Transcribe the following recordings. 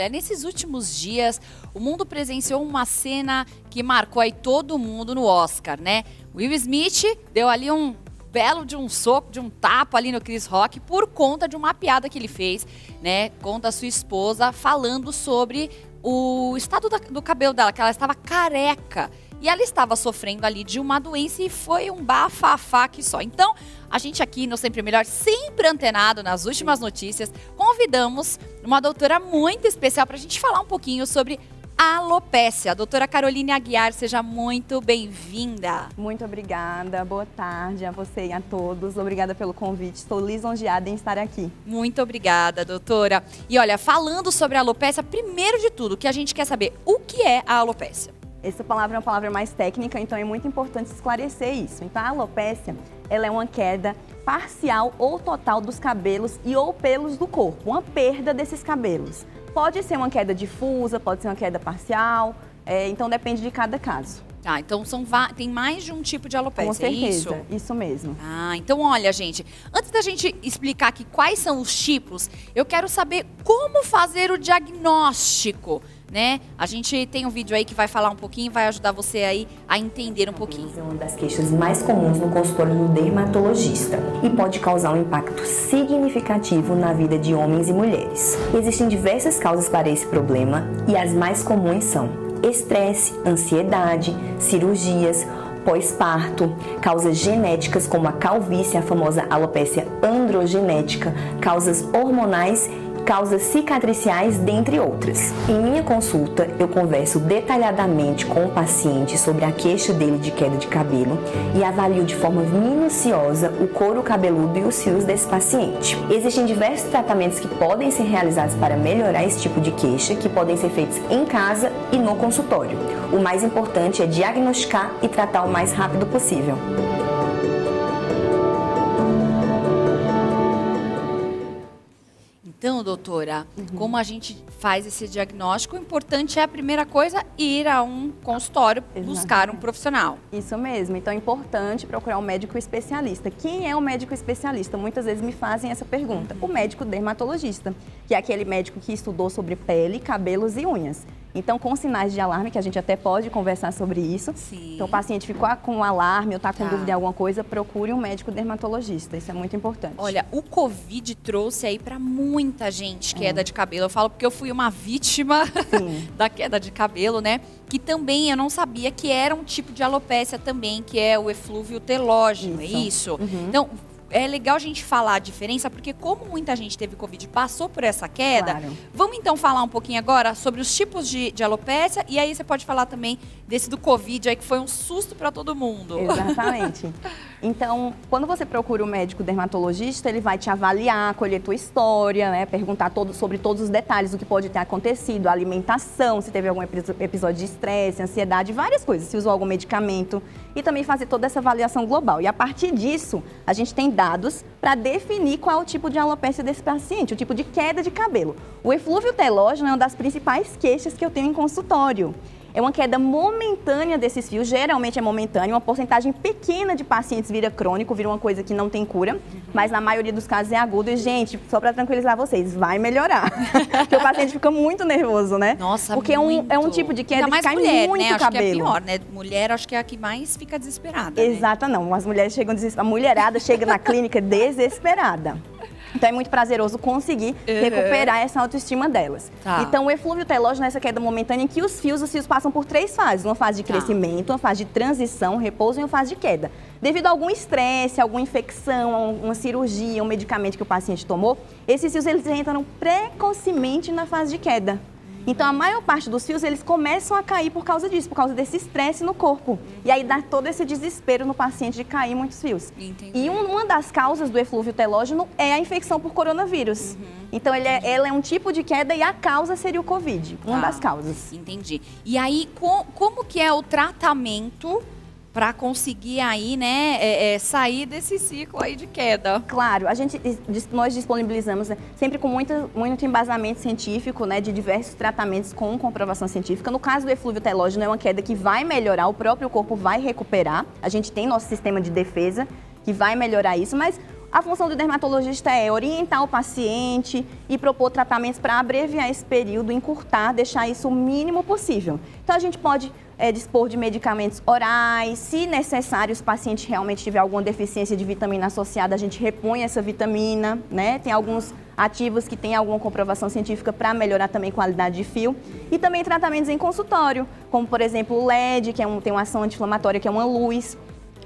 Nesses últimos dias, o mundo presenciou uma cena que marcou aí todo mundo no Oscar, né? Will Smith deu ali um belo de um soco, de um tapa ali no Chris Rock por conta de uma piada que ele fez, né? Conta a sua esposa falando sobre o estado do cabelo dela, que ela estava careca. E ela estava sofrendo ali de uma doença e foi um bafafá que só. Então, a gente aqui no Sempre Melhor, sempre antenado nas últimas notícias, convidamos uma doutora muito especial para a gente falar um pouquinho sobre alopécia. A doutora Caroline Aguiar, seja muito bem-vinda. Muito obrigada, boa tarde a você e a todos. Obrigada pelo convite, estou lisonjeada em estar aqui. Muito obrigada, doutora. E olha, falando sobre a alopécia, primeiro de tudo, que a gente quer saber o que é a alopécia. Essa palavra é uma palavra mais técnica, então é muito importante esclarecer isso. Então a alopécia, ela é uma queda parcial ou total dos cabelos e ou pelos do corpo, uma perda desses cabelos. Pode ser uma queda difusa, pode ser uma queda parcial, então depende de cada caso. Tá, então tem mais de um tipo de alopécia, Com certeza, é isso? Isso mesmo. Ah, então olha, gente, antes da gente explicar aqui quais são os tipos, eu quero saber como fazer o diagnóstico, né? A gente tem um vídeo aí que vai falar um pouquinho, vai ajudar você aí a entender um pouquinho. É uma das queixas mais comuns no consultório do dermatologista e pode causar um impacto significativo na vida de homens e mulheres. Existem diversas causas para esse problema e as mais comuns são estresse, ansiedade, cirurgias, pós-parto, causas genéticas como a calvície, a famosa alopécia androgenética, causas hormonais, causas cicatriciais, dentre outras. Em minha consulta, eu converso detalhadamente com o paciente sobre a queixa dele de queda de cabelo e avalio de forma minuciosa o couro cabeludo e os fios desse paciente. Existem diversos tratamentos que podem ser realizados para melhorar esse tipo de queixa, que podem ser feitos em casa e no consultório. O mais importante é diagnosticar e tratar o mais rápido possível. Então, doutora, como a gente faz esse diagnóstico, o importante é a primeira coisa, ir a um consultório, buscar um profissional. Isso mesmo, então é importante procurar um médico especialista. Quem é o médico especialista? Muitas vezes me fazem essa pergunta. O médico dermatologista, que é aquele médico que estudou sobre pele, cabelos e unhas. Então, com sinais de alarme, que a gente até pode conversar sobre isso. Sim. Então, o paciente ficou com alarme ou está com dúvida em alguma coisa, procure um médico dermatologista. Isso é muito importante. Olha, o Covid trouxe aí para muita gente queda de cabelo. Eu falo porque eu fui uma vítima da queda de cabelo, né? Que também eu não sabia que era um tipo de alopécia também, que é o eflúvio telógeno, é isso? Então, é legal a gente falar a diferença, porque como muita gente teve Covid e passou por essa queda, vamos então falar um pouquinho agora sobre os tipos de alopécia, e aí você pode falar também desse do Covid, aí que foi um susto para todo mundo. Exatamente. Então, quando você procura um médico dermatologista, ele vai te avaliar, colher tua história, né, perguntar sobre todos os detalhes do que pode ter acontecido, a alimentação, se teve algum episódio de estresse, ansiedade, várias coisas, se usou algum medicamento, e também fazer toda essa avaliação global. E a partir disso, a gente tem dados para definir qual é o tipo de alopécia desse paciente, o tipo de queda de cabelo. O eflúvio telógeno é uma das principais queixas que eu tenho em consultório. É uma queda momentânea desses fios, geralmente é momentânea, uma porcentagem pequena de pacientes vira crônico, vira uma coisa que não tem cura, mas na maioria dos casos é agudo. E, gente, só para tranquilizar vocês, vai melhorar. Porque o paciente fica muito nervoso, né? Nossa, porque muito. É um tipo de queda que cai mulher, muito né? Acho cabelo. Que é pior, né? Mulher, acho que é a que mais fica desesperada, Exato, né? não. As mulheres chegam desesperadas. A mulherada chega na clínica desesperada. Então é muito prazeroso conseguir recuperar essa autoestima delas. Então o eflúvio telógeno é essa queda momentânea em que os fios passam por 3 fases. Uma fase de crescimento, uma fase de transição, repouso e uma fase de queda. Devido a algum estresse, alguma infecção, uma cirurgia, um medicamento que o paciente tomou, esses fios eles entram precocemente na fase de queda. Então, a maior parte dos fios, eles começam a cair por causa disso, por causa desse estresse no corpo. E aí dá todo esse desespero no paciente de cair muitos fios. Entendi. E uma das causas do eflúvio telógeno é a infecção por coronavírus. Então, ela é um tipo de queda e a causa seria o Covid, uma das causas. Entendi. E aí, como que é o tratamento para conseguir aí, né, sair desse ciclo aí de queda? Claro, nós disponibilizamos sempre com muito embasamento científico, né, de diversos tratamentos com comprovação científica. No caso do eflúvio telógeno, é uma queda que vai melhorar, o próprio corpo vai recuperar. A gente tem nosso sistema de defesa que vai melhorar isso, mas A função do dermatologista é orientar o paciente e propor tratamentos para abreviar esse período, encurtar, deixar isso o mínimo possível. Então, a gente pode dispor de medicamentos orais, se necessário, se o paciente realmente tiver alguma deficiência de vitamina associada, a gente repõe essa vitamina, né? Tem alguns ativos que têm alguma comprovação científica para melhorar também a qualidade de fio. E também tratamentos em consultório, como, por exemplo, o LED, que tem uma ação anti-inflamatória, que é uma luz.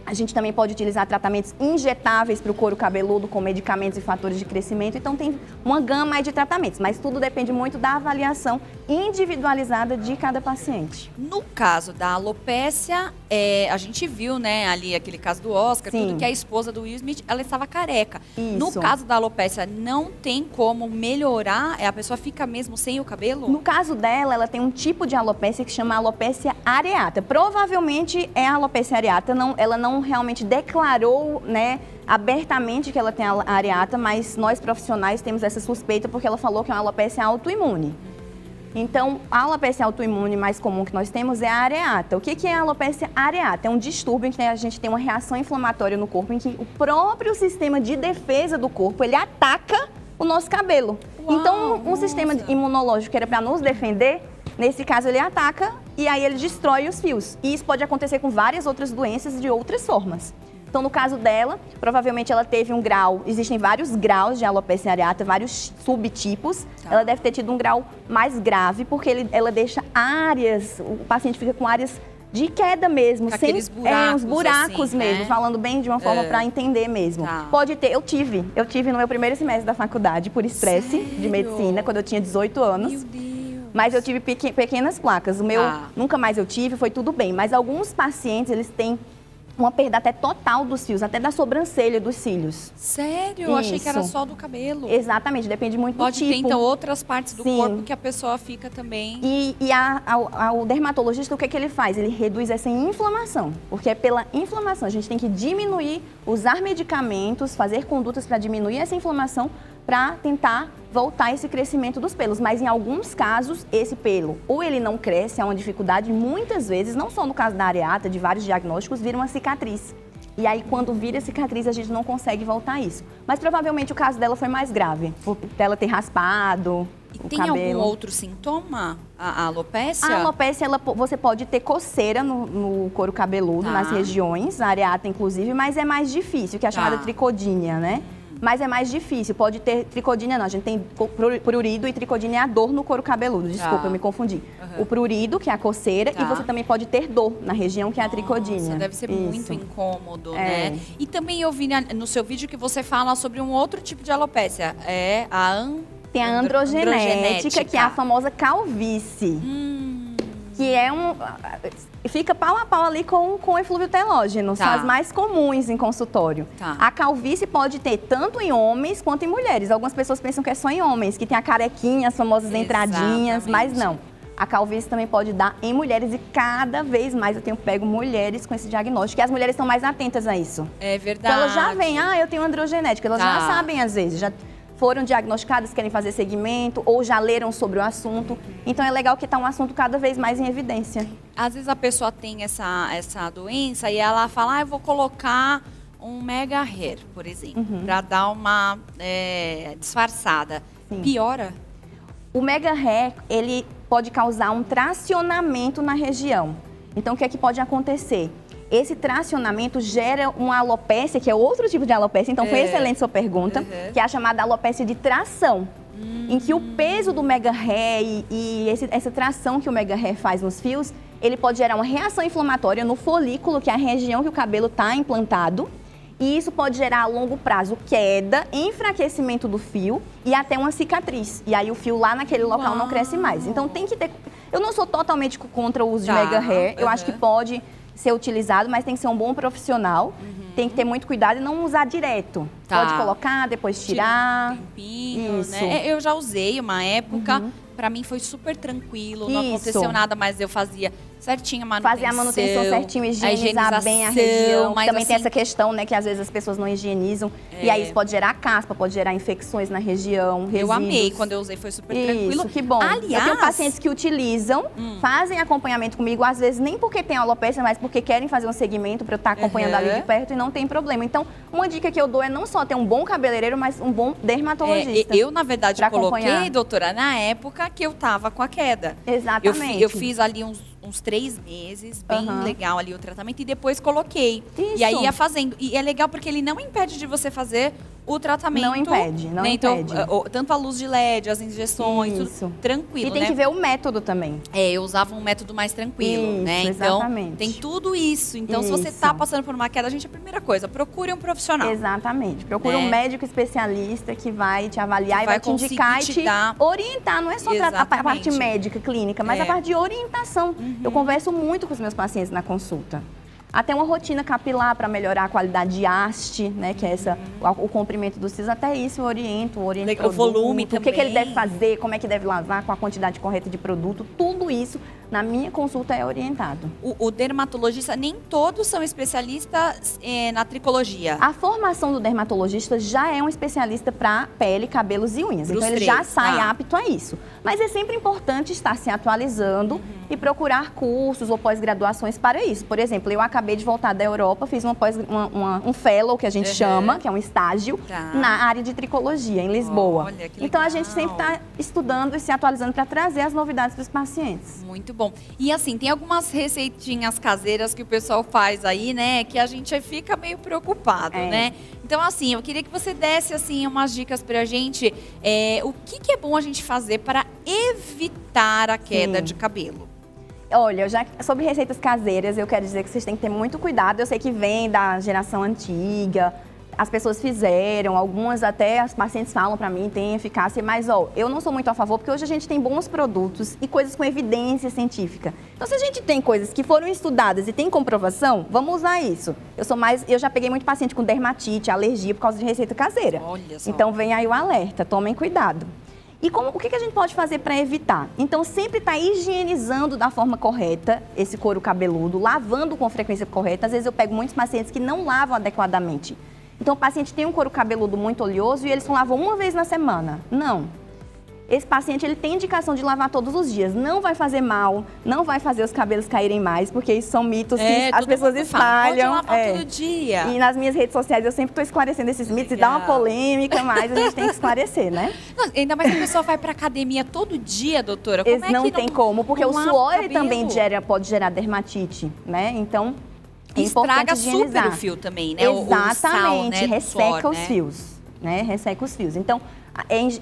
A gente também pode utilizar tratamentos injetáveis para o couro cabeludo com medicamentos e fatores de crescimento. Então, tem uma gama aí de tratamentos, mas tudo depende muito da avaliação individualizada de cada paciente. No caso da alopécia, a gente viu, né, ali aquele caso do Oscar, Sim. tudo que a esposa do Will Smith, ela estava careca. Isso. No caso da alopécia, não tem como melhorar? A pessoa fica mesmo sem o cabelo? No caso dela, ela tem um tipo de alopécia que chama alopécia areata. Provavelmente é a alopécia areata, ela não realmente declarou, né, abertamente que ela tem a areata, mas nós profissionais temos essa suspeita porque ela falou que é uma alopécia autoimune. Então, a alopecia autoimune mais comum que nós temos é a areata. O que é a alopecia areata? É um distúrbio em que a gente tem uma reação inflamatória no corpo, em que o próprio sistema de defesa do corpo, ele ataca o nosso cabelo. Uau, então, um nossa. sistema imunológico que era para nos defender, nesse caso ele ataca e aí ele destrói os fios. E isso pode acontecer com várias outras doenças de outras formas. Então, no caso dela, provavelmente ela teve um grau, existem vários graus de alopecia areata, vários subtipos. Tá. Ela deve ter tido um grau mais grave, porque ela deixa áreas, o paciente fica com áreas de queda mesmo. Com aqueles buracos, uns buracos assim, mesmo, né? falando bem de uma forma para entender mesmo. Tá. Pode ter, eu tive no meu primeiro semestre da faculdade, por estresse de Sério? medicina, quando eu tinha 18 anos. Meu Deus. Mas eu tive pequenas placas. O meu, Tá. nunca mais eu tive, foi tudo bem. Mas alguns pacientes, eles têm uma perda até total dos fios, até da sobrancelha, dos cílios. Sério? Eu achei que era Isso. só do cabelo. Exatamente, depende muito Pode do tipo. ter, então, outras partes do Sim. corpo que a pessoa fica também... O dermatologista, o que é que ele faz? Ele reduz essa inflamação, porque é pela inflamação. A gente tem que diminuir, usar medicamentos, fazer condutas para diminuir essa inflamação, para tentar voltar esse crescimento dos pelos. Mas em alguns casos, esse pelo, ou ele não cresce, há uma dificuldade, muitas vezes, não só no caso da areata, de vários diagnósticos, vira uma cicatriz. E aí, quando vira cicatriz, a gente não consegue voltar isso. Mas provavelmente o caso dela foi mais grave, por dela ter raspado E o tem cabelo. algum outro sintoma, a alopécia? A alopécia, você pode ter coceira no couro cabeludo, Tá. nas regiões, a areata inclusive, mas é mais difícil, que é a chamada Tá. tricodínia, né? Mas é mais difícil, pode ter tricodínia não, a gente tem prurido e tricodínia é a dor no couro cabeludo, desculpa, Tá. eu me confundi. Uhum. O prurido, que é a coceira, Tá. e você também pode ter dor na região, que é a tricodínia. Nossa, deve ser Isso. muito incômodo, É. né? E também eu vi no seu vídeo que você fala sobre um outro tipo de alopécia, é a Tem a androgenética, que é a famosa calvície. Que é fica pau a pau ali com o eflúvio telógeno. Tá. São as mais comuns em consultório. Tá. A calvície pode ter tanto em homens quanto em mulheres. Algumas pessoas pensam que é só em homens, que tem a carequinha, as famosas entradinhas, mas Exatamente. não. A calvície também pode dar em mulheres e cada vez mais eu tenho pego mulheres com esse diagnóstico. E as mulheres estão mais atentas a isso. É verdade. Então elas já vêm, eu tenho androgenética. Elas Tá. já sabem às vezes, já foram diagnosticadas, querem fazer segmento ou já leram sobre o assunto. Então é legal que está um assunto cada vez mais em evidência. Às vezes a pessoa tem essa doença e ela fala, eu vou colocar um mega hair, por exemplo, pra dar uma disfarçada. Sim. Piora? O mega hair, ele pode causar um tracionamento na região. Então o que é que pode acontecer? Esse tracionamento gera uma alopécia, que é outro tipo de alopécia, então foi excelente sua pergunta, que é a chamada alopécia de tração. Em que o peso do mega hair e essa tração que o mega hair faz nos fios, ele pode gerar uma reação inflamatória no folículo, que é a região que o cabelo está implantado. E isso pode gerar a longo prazo queda, enfraquecimento do fio e até uma cicatriz. E aí o fio lá naquele local não cresce mais. Então tem que ter... Eu não sou totalmente contra o uso de mega hair, eu acho que pode ser utilizado, mas tem que ser um bom profissional. Tem que ter muito cuidado e não usar direto. Tá. Pode colocar, depois tirar. Tira um tempinho, Isso. né? Eu já usei uma época, pra mim foi super tranquilo, não Isso. aconteceu nada, mas eu fazia certinho a manutenção. Fazer a manutenção certinho, higienizar bem a região. Mas também assim, tem essa questão, né, que às vezes as pessoas não higienizam. E aí isso pode gerar caspa, pode gerar infecções na região, resíduos. Eu amei, quando eu usei foi super tranquilo. Isso, que bom. Aliás, eu tenho pacientes que utilizam, fazem acompanhamento comigo, às vezes nem porque tem alopecia, mas porque querem fazer um segmento para eu estar acompanhando ali de perto e não tem problema. Então, uma dica que eu dou é não só ter um bom cabeleireiro, mas um bom dermatologista. Eu, na verdade, coloquei, acompanhar. doutora, na época que eu tava com a queda. Exatamente. Eu fiz ali uns 3 meses, bem legal ali o tratamento, e depois coloquei. Isso. E aí ia fazendo. E é legal porque ele não impede de você fazer o tratamento. Não impede, não impede. Então, tanto a luz de LED, as injeções, tudo tranquilo, E tem que ver o método também. Eu usava um método mais tranquilo, né? Então, tem tudo isso. Então, se você tá passando por uma queda, gente, a primeira coisa, procure um profissional. Exatamente. Procure um médico especialista que vai te avaliar e vai te indicar e te orientar. Não é só a parte médica, clínica, mas a parte de orientação. Eu converso muito com os meus pacientes na consulta. Até uma rotina capilar para melhorar a qualidade de haste, né? Que é o comprimento dos fios. Até isso eu oriento o volume também. O que ele deve fazer, como é que deve lavar, com a quantidade correta de produto. Tudo isso, na minha consulta, é orientado. O dermatologista, nem todos são especialistas na tricologia. A formação do dermatologista já é um especialista para pele, cabelos e unhas. Então, ele já sai apto a isso. Mas é sempre importante estar se atualizando e procurar cursos ou pós-graduações para isso. Por exemplo, eu acabei de voltar da Europa, fiz um fellow, que a gente chama, que é um estágio, na área de tricologia, em Lisboa. Olha, que legal. Então, a gente sempre está estudando e se atualizando para trazer as novidades para os pacientes. Muito bom. E assim, tem algumas receitinhas caseiras que o pessoal faz aí, né, que a gente fica meio preocupado, né? Então, assim, eu queria que você desse, assim, umas dicas pra gente. O que é bom a gente fazer para evitar a queda de cabelo? Olha, sobre receitas caseiras, eu quero dizer que vocês têm que ter muito cuidado. Eu sei que vem da geração antiga, as pessoas fizeram, algumas até as pacientes falam pra mim, tem eficácia, mas eu não sou muito a favor, porque hoje a gente tem bons produtos e coisas com evidência científica. Então, se a gente tem coisas que foram estudadas e tem comprovação, vamos usar isso. Eu já peguei muito paciente com dermatite, alergia por causa de receita caseira. Olha só. Então, vem aí o alerta, tomem cuidado. E o que a gente pode fazer para evitar? Então, sempre está higienizando da forma correta esse couro cabeludo, lavando com frequência correta. Às vezes eu pego muitos pacientes que não lavam adequadamente. Então, o paciente tem um couro cabeludo muito oleoso e eles só lavam uma vez na semana. Não. Esse paciente, ele tem indicação de lavar todos os dias. Não vai fazer mal, não vai fazer os cabelos caírem mais, porque isso são mitos que as pessoas espalham. Pode lavar todo dia. E nas minhas redes sociais eu sempre estou esclarecendo esses mitos e dá uma polêmica, mas a gente tem que esclarecer, né? Não, ainda mais que a pessoa vai pra academia todo dia, doutora. Como é que não tem como, porque o suor ele também pode gerar dermatite, né? Então, é estraga importante higienizar. super o fio também, né? Exatamente, o sal, né, resseca suor, os fios, né? Resseca os fios. Então,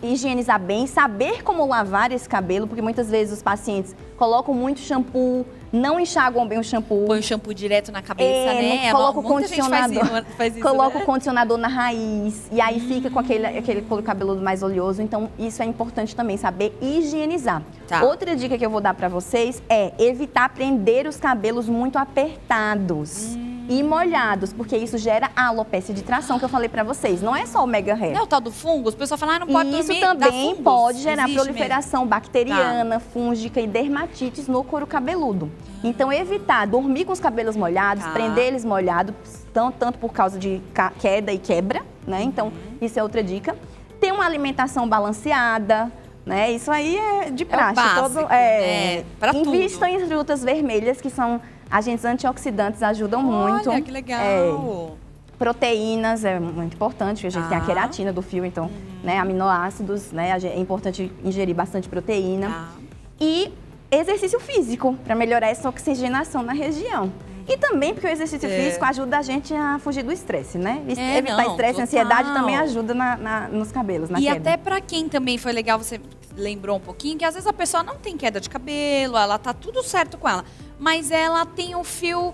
higienizar bem, saber como lavar esse cabelo, porque muitas vezes os pacientes colocam muito shampoo, não enxaguam bem o shampoo. Põe o shampoo direto na cabeça, né? Coloca o condicionador, faz isso, coloca o condicionador na raiz e aí fica com aquele couro cabeludo mais oleoso. Então, isso é importante também, saber higienizar. Outra dica que eu vou dar pra vocês é evitar prender os cabelos muito apertados e molhados, porque isso gera a alopecia de tração que eu falei pra vocês. Não é só o mega hair. É o tal do fungo? As pessoas falam, não pode dormir. Isso também pode gerar proliferação bacteriana, fúngica e dermatites no couro cabeludo. Então, evitar dormir com os cabelos molhados, prender eles molhados, tanto por causa de queda e quebra, né? Então, isso é outra dica. Ter uma alimentação balanceada, né? Isso aí é de praxe. Básico, pra Invistam em frutas vermelhas, que são agentes antioxidantes, ajudam muito. Olha, que legal! Proteínas é muito importante, porque a gente tem a queratina do fio, então, né, aminoácidos, né, é importante ingerir bastante proteína. E exercício físico, para melhorar essa oxigenação na região. E também porque o exercício físico ajuda a gente a fugir do estresse, né? Evitar estresse e ansiedade também ajuda nos cabelos, na queda. Até pra quem também foi legal, você lembrou um pouquinho, que às vezes a pessoa não tem queda de cabelo, ela tá tudo certo com ela, mas ela tem um fio,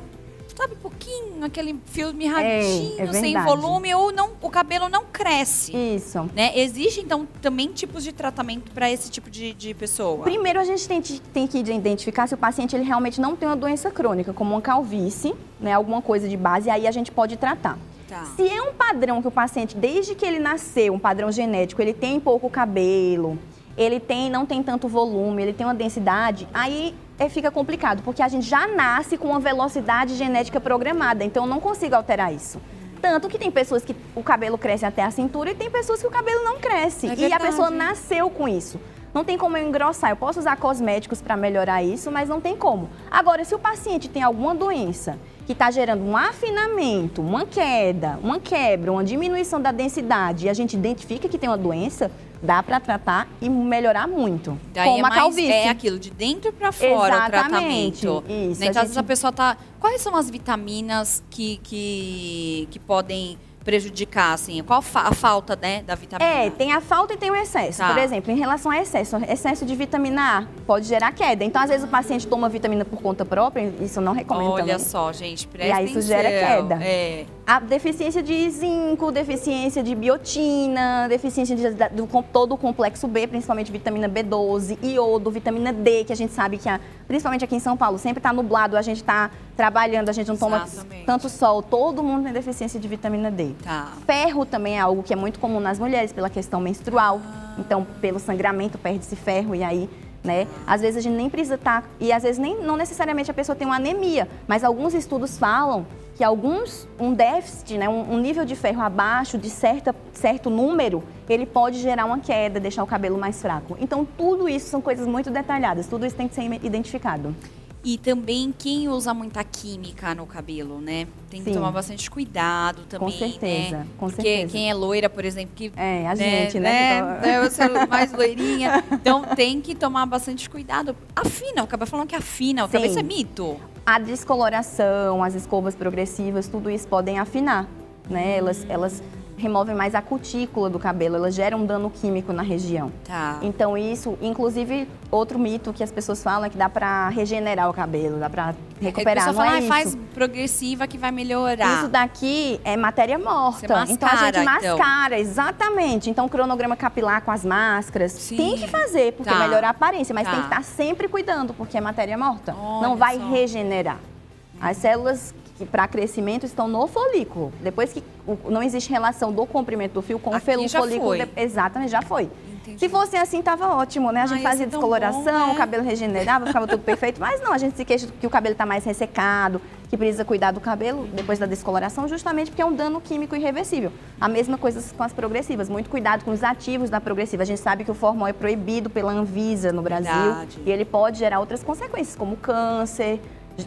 sabe, pouquinho, aquele fio mirradinho, sem volume, ou não, o cabelo não cresce. Isso. Né? Existe, então, também tipos de tratamento para esse tipo de pessoa? Primeiro, a gente tem que identificar se o paciente ele realmente não tem uma doença crônica, como uma calvície, né, alguma coisa de base, aí a gente pode tratar. Se é um padrão que o paciente, desde que ele nasceu, um padrão genético, ele tem pouco cabelo, ele não tem tanto volume, ele tem uma densidade, aí fica complicado, porque a gente já nasce com uma velocidade genética programada, então eu não consigo alterar isso. Tanto que tem pessoas que o cabelo cresce até a cintura e tem pessoas que o cabelo não cresce. E a pessoa nasceu com isso. Não tem como eu engrossar. Eu posso usar cosméticos para melhorar isso, mas não tem como. Agora, se o paciente tem alguma doença que está gerando um afinamento, uma queda, uma quebra, uma diminuição da densidade, e a gente identifica que tem uma doença, dá para tratar e melhorar muito. Daí como a calvície. É aquilo, de dentro para fora. Exatamente. O tratamento. Isso. Então, às vezes a pessoa tá... Quais são as vitaminas que podem prejudicar, assim? Qual a falta, né, da vitamina? Tem a falta e tem o excesso. Tá. Por exemplo, em relação ao excesso de vitamina A pode gerar queda. Então, às vezes, o paciente toma vitamina por conta própria, isso eu não recomendo também. Olha só, gente, presta E aí isso gera queda. É. A deficiência de zinco, deficiência de biotina, deficiência de todo o complexo B, principalmente vitamina B12, iodo, vitamina D, que a gente sabe que, principalmente aqui em São Paulo, sempre está nublado, a gente está trabalhando, a gente não toma tanto sol, todo mundo tem deficiência de vitamina D. Tá. Ferro também é algo que é muito comum nas mulheres, pela questão menstrual. Então, pelo sangramento, perde-se ferro e aí, né? Às vezes a gente nem precisa estar... E às vezes não necessariamente a pessoa tem uma anemia, mas alguns estudos falam que um déficit, né, um nível de ferro abaixo de certo número, ele pode gerar uma queda, deixar o cabelo mais fraco. Então, tudo isso são coisas muito detalhadas, tudo isso tem que ser identificado. E também quem usa muita química no cabelo, né? Tem que tomar bastante cuidado também, com certeza, né? Com Porque certeza. Quem é loira, por exemplo, que... a gente, né? Você é mais loirinha. Então, tem que tomar bastante cuidado. Afina, o cabelo falando que afina. O cabelo, isso é mito. A descoloração, as escovas progressivas, tudo isso podem afinar, né? Elas removem mais a cutícula do cabelo, elas geram um dano químico na região. Tá. Então isso, inclusive, outro mito que as pessoas falam é que dá pra regenerar o cabelo, dá pra recuperar, a pessoa não fala, é isso. Faz progressiva que vai melhorar. Isso daqui é matéria morta. Você mascara, então a gente mascara, exatamente. Então o cronograma capilar com as máscaras, tem que fazer, porque melhorar a aparência, mas tem que estar sempre cuidando, porque é matéria morta. Olha não vai regenerar. As células para crescimento estão no folículo. Depois que não existe relação do comprimento do fio com o folículo. Exatamente, já foi. Entendi. Se fosse assim, tava ótimo, né? A gente fazia descoloração, bom, né? O cabelo regenerava, ficava tudo perfeito. Mas não, a gente se queixa que o cabelo está mais ressecado, que precisa cuidar do cabelo depois da descoloração, justamente porque é um dano químico irreversível. A mesma coisa com as progressivas. Muito cuidado com os ativos da progressiva. A gente sabe que o formol é proibido pela Anvisa no Brasil. E ele pode gerar outras consequências, como câncer,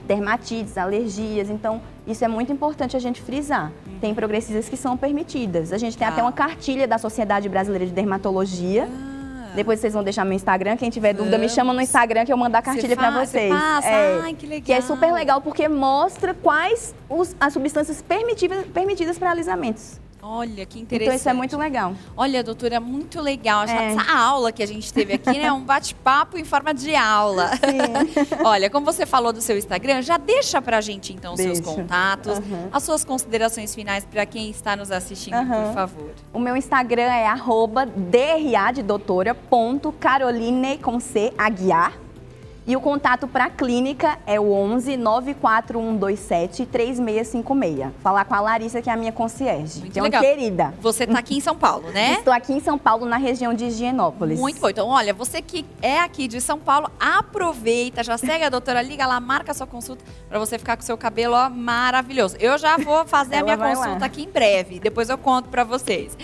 dermatites, alergias, então isso é muito importante a gente frisar. Tem progressivas que são permitidas. A gente tem até uma cartilha da Sociedade Brasileira de Dermatologia. Depois vocês vão deixar meu Instagram, quem tiver dúvida me chama no Instagram que eu mando a cartilha para vocês. Ai, que legal. Que é super legal porque mostra quais as substâncias permitidas para alisamentos. Olha, que interessante. Então isso é muito legal. Olha, doutora, muito legal. Essa aula que a gente teve aqui, né? Um bate-papo em forma de aula. Sim. Olha, como você falou do seu Instagram, já deixa pra gente, então, os seus contatos, as suas considerações finais para quem está nos assistindo, por favor. O meu Instagram é @dra_de_doutora.caroline com C, Aguiar. E o contato para a clínica é o 11 94127 3656. Falar com a Larissa, que é a minha concierge. Muito que é legal. Uma querida. Você está aqui em São Paulo, né? Estou aqui em São Paulo, na região de Higienópolis. Muito bom. Então, olha, você que é aqui de São Paulo, aproveita, já segue a doutora, liga lá, marca a sua consulta para você ficar com o seu cabelo maravilhoso. Eu já vou fazer a minha consulta aqui em breve. Depois eu conto para vocês.